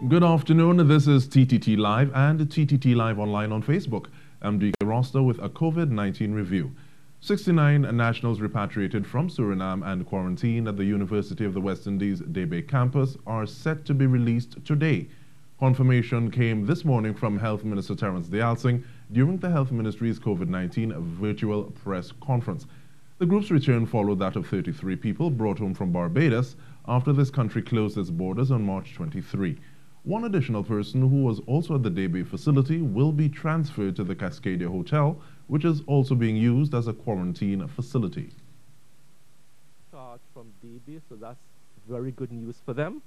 Good afternoon. This is TTT Live and TTT Live Online on Facebook. I'm Dike with a COVID-19 review. 69 nationals repatriated from Suriname and quarantined at the University of the West Indies Dike campus are set to be released today. Confirmation came this morning from Health Minister Terence Deyalsingh during the Health Ministry's COVID-19 virtual press conference. The group's return followed that of 33 people brought home from Barbados after this country closed its borders on March 23. One additional person who was also at the Dike facility will be transferred to the Cascadia Hotel, which is also being used as a quarantine facility. From Dike, so that's very good news for them.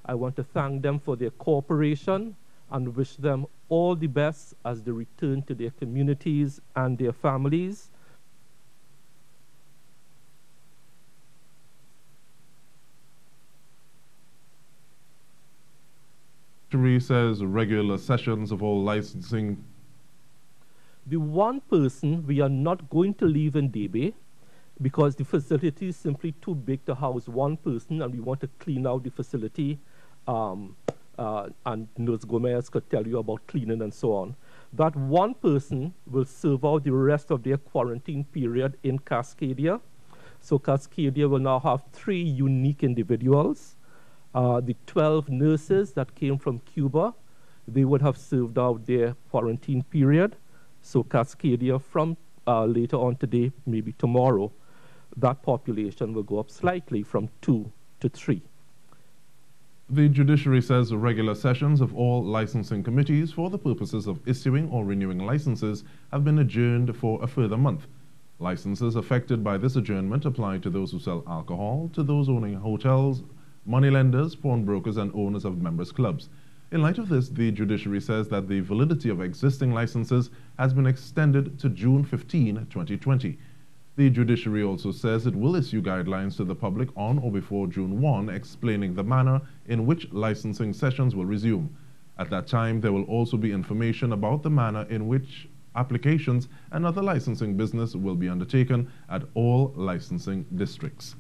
I want to thank them for their cooperation and wish them all the best as they return to their communities and their families. Says regular sessions of all licensing. The one person we are not going to leave in Dike because the facility is simply too big to house one person, and we want to clean out the facility. And Nurse Gomez could tell you about cleaning and so on. That one person will serve out the rest of their quarantine period in Cascadia. So Cascadia will now have 3 unique individuals. The 12 nurses that came from Cuba, they would have served out their quarantine period. So Cascadia from later on today, maybe tomorrow, that population will go up slightly from 2 to 3. The judiciary says regular sessions of all licensing committees for the purposes of issuing or renewing licenses have been adjourned for a further month. Licenses affected by this adjournment apply to those who sell alcohol, to those owning hotels, moneylenders, pawnbrokers, and owners of members' clubs. In light of this, the judiciary says that the validity of existing licenses has been extended to June 15, 2020. The judiciary also says it will issue guidelines to the public on or before June 1, explaining the manner in which licensing sessions will resume. At that time, there will also be information about the manner in which applications and other licensing business will be undertaken at all licensing districts.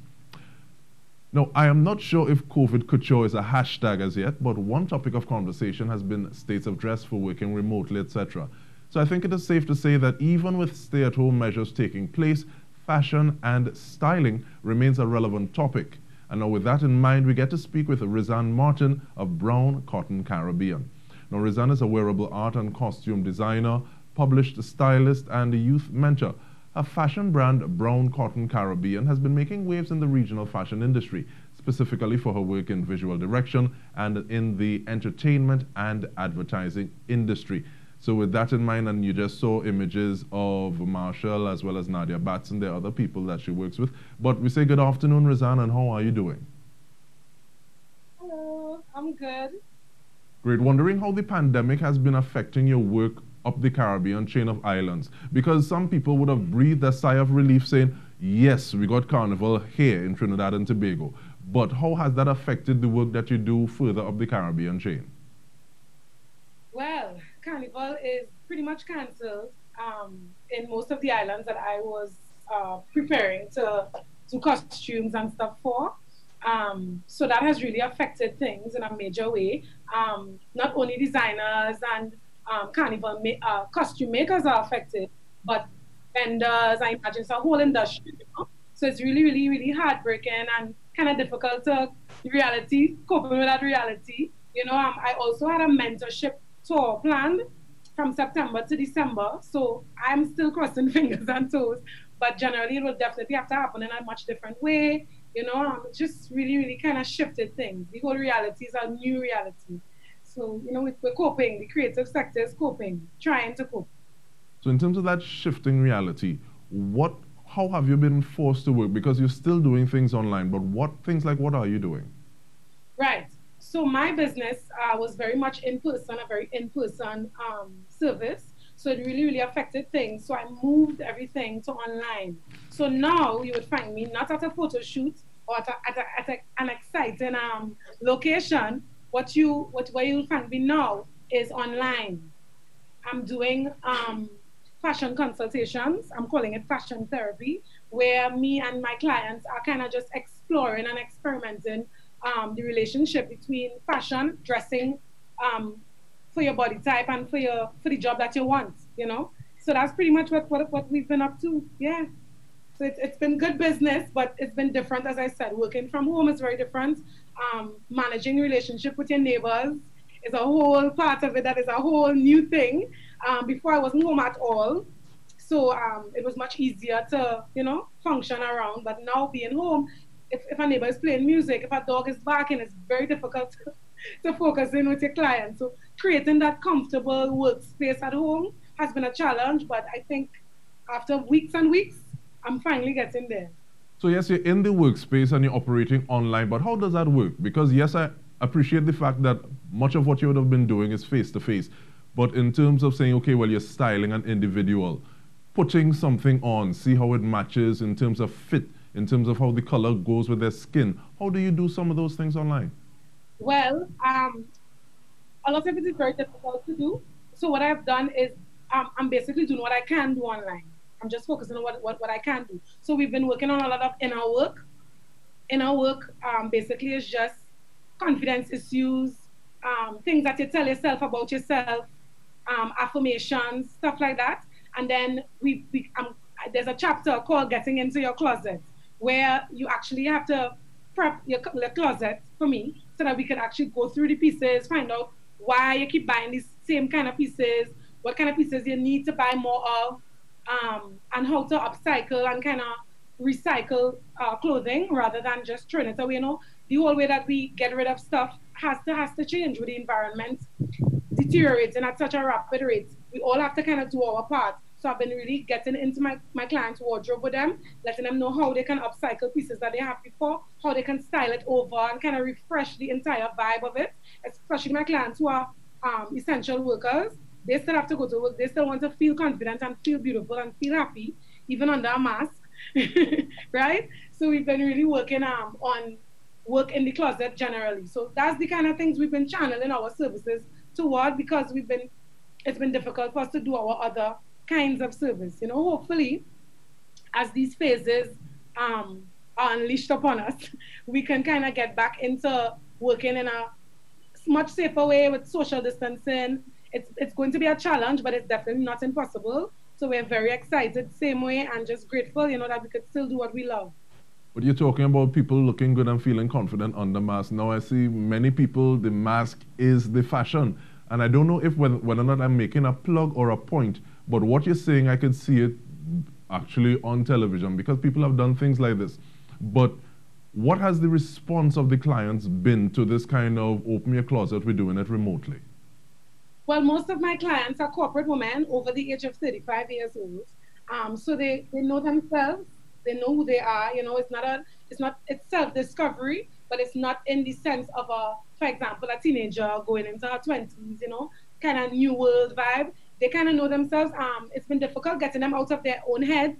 Now, I am not sure if COVID couture is a hashtag as yet, but one topic of conversation has been states of dress for working remotely, etc. So I think it is safe to say that even with stay-at-home measures taking place, fashion and styling remains a relevant topic. And now with that in mind, we get to speak with RisAnne Martin of Brown Cotton Caribbean. Now, RisAnne is a wearable art and costume designer, published stylist, and a youth mentor. Her fashion brand, Brown Cotton Caribbean, has been making waves in the regional fashion industry, specifically for her work in visual direction and in the entertainment and advertising industry. So with that in mind, and you just saw images of Marshall as well as Nadia Batson, there are other people that she works with. But we say good afternoon, RisAnne, and how are you doing? Hello, I'm good. Great. Wondering how the pandemic has been affecting your work up the Caribbean chain of islands, because some people would have breathed a sigh of relief saying, yes, we got carnival here in Trinidad and Tobago. But how has that affected the work that you do further up the Caribbean chain? Well, carnival is pretty much cancelled in most of the islands that I was preparing to do costumes and stuff for. So that has really affected things in a major way. Not only designers and carnival costume makers are affected, but vendors, I imagine, it's a whole industry, you know? So it's really, really, really heartbreaking and kind of difficult to coping with that reality. You know, I also had a mentorship tour planned from September to December, so I'm still crossing fingers and toes, but generally it will definitely have to happen in a much different way. You know, just really, really kind of shifted things. The whole reality is a new reality. So, you know, we're coping, the creative sector is coping, trying to cope. So in terms of that shifting reality, how have you been forced to work? Because you're still doing things online, but what are you doing? Right. So my business was very much in person, a very in-person service. So it really, really affected things. So I moved everything to online. So now you would find me not at a photo shoot or at an exciting location. Where you'll find me now is online. I'm doing fashion consultations. I'm calling it fashion therapy, where me and my clients are kind of just exploring and experimenting the relationship between fashion, dressing, for your body type and for the job that you want, you know. So that's pretty much what we've been up to. Yeah. So it's been good business, but it's been different, as I said. Working from home is very different. Managing relationship with your neighbors is a whole part of it that is a whole new thing. Before I wasn't home at all. So it was much easier to, you know, function around. But now being home, if a neighbor is playing music, if a dog is barking, it's very difficult to focus in with your client. So creating that comfortable workspace at home has been a challenge, but I think after weeks and weeks, I'm finally getting there. So yes, you're in the workspace and you're operating online, but how does that work? Because yes, I appreciate the fact that much of what you would have been doing is face-to-face. But in terms of saying, okay, well, you're styling an individual, putting something on, see how it matches in terms of fit, in terms of how the color goes with their skin. How do you do some of those things online? Well, a lot of it is very difficult to do. So what I've done is I'm basically doing what I can do online. I'm just focusing on what I can do. So we've been working on a lot of inner work. Inner work basically is just confidence issues, things that you tell yourself about yourself, affirmations, stuff like that. And then there's a chapter called Getting Into Your Closet, where you actually have to prep your closet for me so that we could actually go through the pieces, find out why you keep buying these same kind of pieces, what kind of pieces you need to buy more of, and how to upcycle and kind of recycle clothing rather than just throwing it away. You know, the whole way that we get rid of stuff has to change with the environment deteriorating at such a rapid rate. We all have to kind of do our part. So I've been really getting into my clients' wardrobe with them, letting them know how they can upcycle pieces that they have before, how they can style it over and kind of refresh the entire vibe of it, especially my clients who are essential workers. They still have to go to work. They still want to feel confident and feel beautiful and feel happy, even under a mask, right? So we've been really working on work in the closet generally. So that's the kind of things we've been channeling our services toward, because it's been difficult for us to do our other kinds of service. You know, hopefully, as these phases are unleashed upon us, we can kind of get back into working in a much safer way with social distancing. It's going to be a challenge, but it's definitely not impossible. So we're very excited, same way, and just grateful, you know, that we could still do what we love. But you're talking about people looking good and feeling confident under mask. Now I see many people, the mask is the fashion. And I don't know if whether or not I'm making a plug or a point, but what you're saying, I can see it actually on television because people have done things like this. But what has the response of the clients been to this kind of open your closet, we're doing it remotely? Well, most of my clients are corporate women over the age of 35 years old. So they know themselves, they know who they are. You know, it's self-discovery, but it's not in the sense of for example, a teenager going into her 20s, you know, kind of new world vibe. They kind of know themselves. It's been difficult getting them out of their own heads,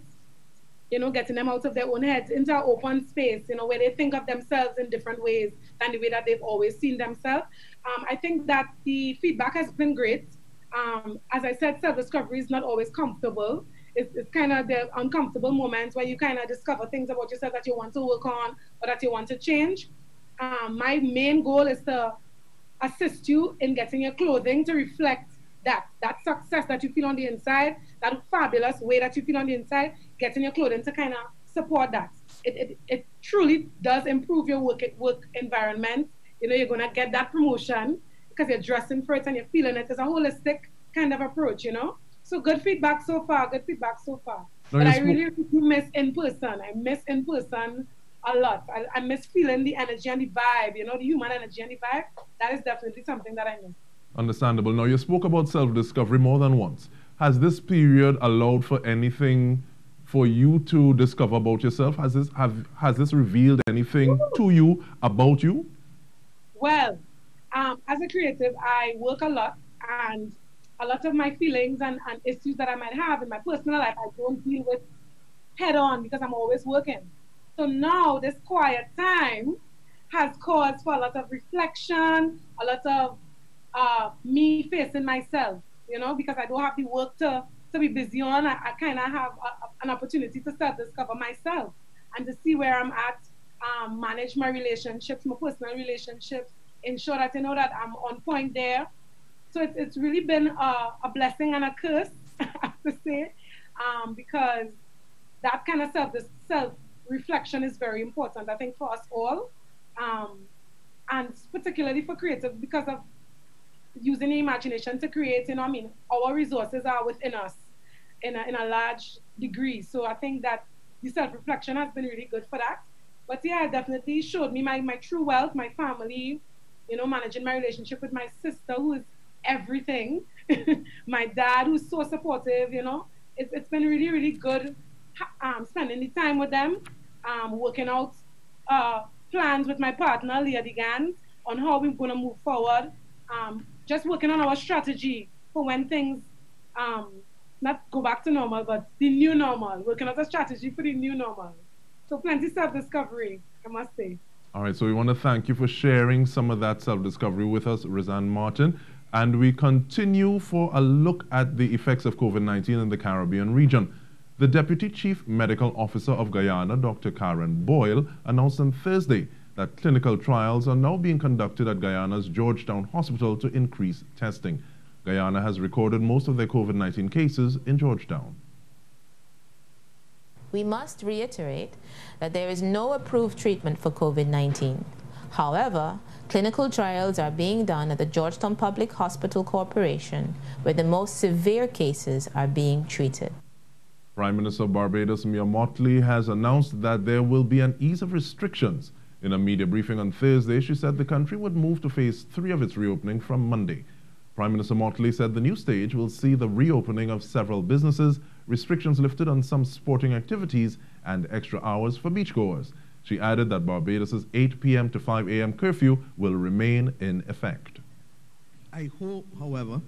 you know, getting them out of their own heads into an open space, you know, where they think of themselves in different ways than the way that they've always seen themselves. I think that the feedback has been great. As I said, self-discovery is not always comfortable. It's kind of the uncomfortable moments where you kind of discover things about yourself that you want to work on or that you want to change. My main goal is to assist you in getting your clothing to reflect that success that you feel on the inside, that fabulous way that you feel on the inside, getting your clothing to kind of support that. It truly does improve your work environment. You know, you're going to get that promotion because you're dressing for it and you're feeling it. It's a holistic kind of approach, you know. So good feedback so far, good feedback so far. No, but I really miss in person. I miss in person a lot. I miss feeling the energy and the vibe, you know, the human energy and the vibe. That is definitely something that I miss. Understandable. Now, you spoke about self-discovery more than once. Has this period allowed for anything for you to discover about yourself? Has this revealed anything to you about you? Well, as a creative, I work a lot, and a lot of my feelings and issues that I might have in my personal life, I don't deal with head on because I'm always working. So now this quiet time has caused for a lot of reflection, a lot of me facing myself, you know, because I don't have the work to be busy on. I kind of have an opportunity to self-discover myself and to see where I'm at manage my relationships, my personal relationships, ensure that, you know, that I'm on point there. So it's really been a blessing and a curse, I have to say, because that kind of self-reflection is very important, I think, for us all, and particularly for creatives, because of using the imagination to create, you know, I mean, our resources are within us in a large degree. So I think that the self-reflection has been really good for that. But yeah, it definitely showed me my true wealth, my family, you know, managing my relationship with my sister, who is everything, my dad, who's so supportive, you know. It's been really, really good spending the time with them, working out plans with my partner, Leah Digans, on how we're going to move forward, just working on our strategy for when things not go back to normal, but the new normal, working out a strategy for the new normal. So plenty self-discovery, I must say. All right, so we want to thank you for sharing some of that self-discovery with us, RisAnne Martin. And we continue for a look at the effects of COVID-19 in the Caribbean region. The Deputy Chief Medical Officer of Guyana, Dr. Karen Boyle, announced on Thursday that clinical trials are now being conducted at Guyana's Georgetown Hospital to increase testing. Guyana has recorded most of their COVID-19 cases in Georgetown. We must reiterate that there is no approved treatment for COVID-19. However, clinical trials are being done at the Georgetown Public Hospital Corporation, where the most severe cases are being treated. Prime Minister of Barbados, Mia Mottley, has announced that there will be an ease of restrictions. In a media briefing on Thursday, she said the country would move to phase 3 of its reopening from Monday. Prime Minister Mottley said the new stage will see the reopening of several businesses, restrictions lifted on some sporting activities, and extra hours for beachgoers. She added that Barbados' 8 p.m. to 5 a.m. curfew will remain in effect. I hope, however,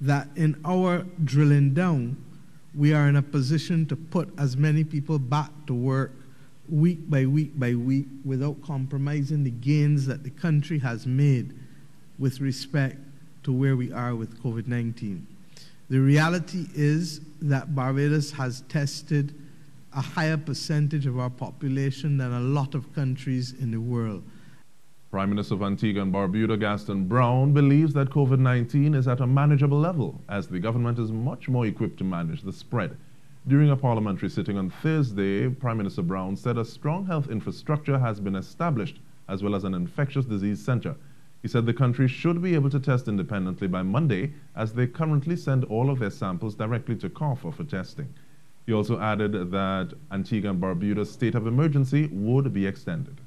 that in our drilling down, we are in a position to put as many people back to work week by week by week without compromising the gains that the country has made with respect to where we are with COVID-19. The reality is that Barbados has tested a higher percentage of our population than a lot of countries in the world. Prime Minister of Antigua and Barbuda, Gaston Brown, believes that COVID-19 is at a manageable level, as the government is much more equipped to manage the spread. During a parliamentary sitting on Thursday, Prime Minister Brown said a strong health infrastructure has been established, as well as an infectious disease center. He said the country should be able to test independently by Monday, as they currently send all of their samples directly to CARFA for testing. He also added that Antigua and Barbuda's state of emergency would be extended.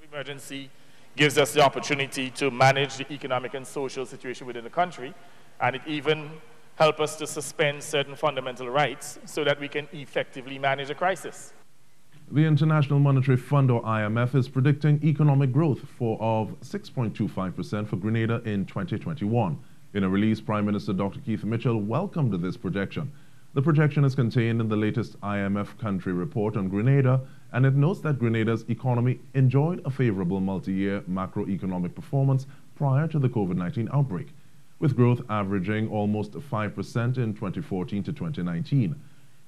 The emergency gives us the opportunity to manage the economic and social situation within the country, and it even helps us to suspend certain fundamental rights so that we can effectively manage a crisis. The International Monetary Fund, or IMF, is predicting economic growth of 6.25% for Grenada in 2021. In a release, Prime Minister Dr. Keith Mitchell welcomed this projection. The projection is contained in the latest IMF country report on Grenada, and it notes that Grenada's economy enjoyed a favorable multi-year macroeconomic performance prior to the COVID-19 outbreak, with growth averaging almost 5% in 2014 to 2019.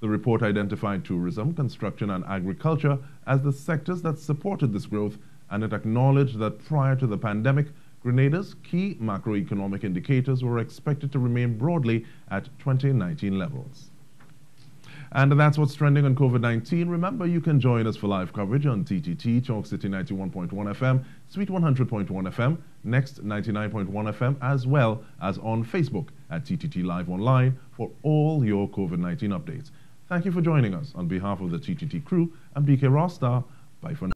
The report identified tourism, construction, and agriculture as the sectors that supported this growth, and it acknowledged that prior to the pandemic, Grenada's key macroeconomic indicators were expected to remain broadly at 2019 levels. And that's what's trending on COVID-19. Remember, you can join us for live coverage on TTT, Chalk City 91.1 FM, Sweet 100.1 FM, Next 99.1 FM, as well as on Facebook at TTT Live Online for all your COVID-19 updates. Thank you for joining us. On behalf of the TTT crew, I'm Dike Rostant. Bye for now.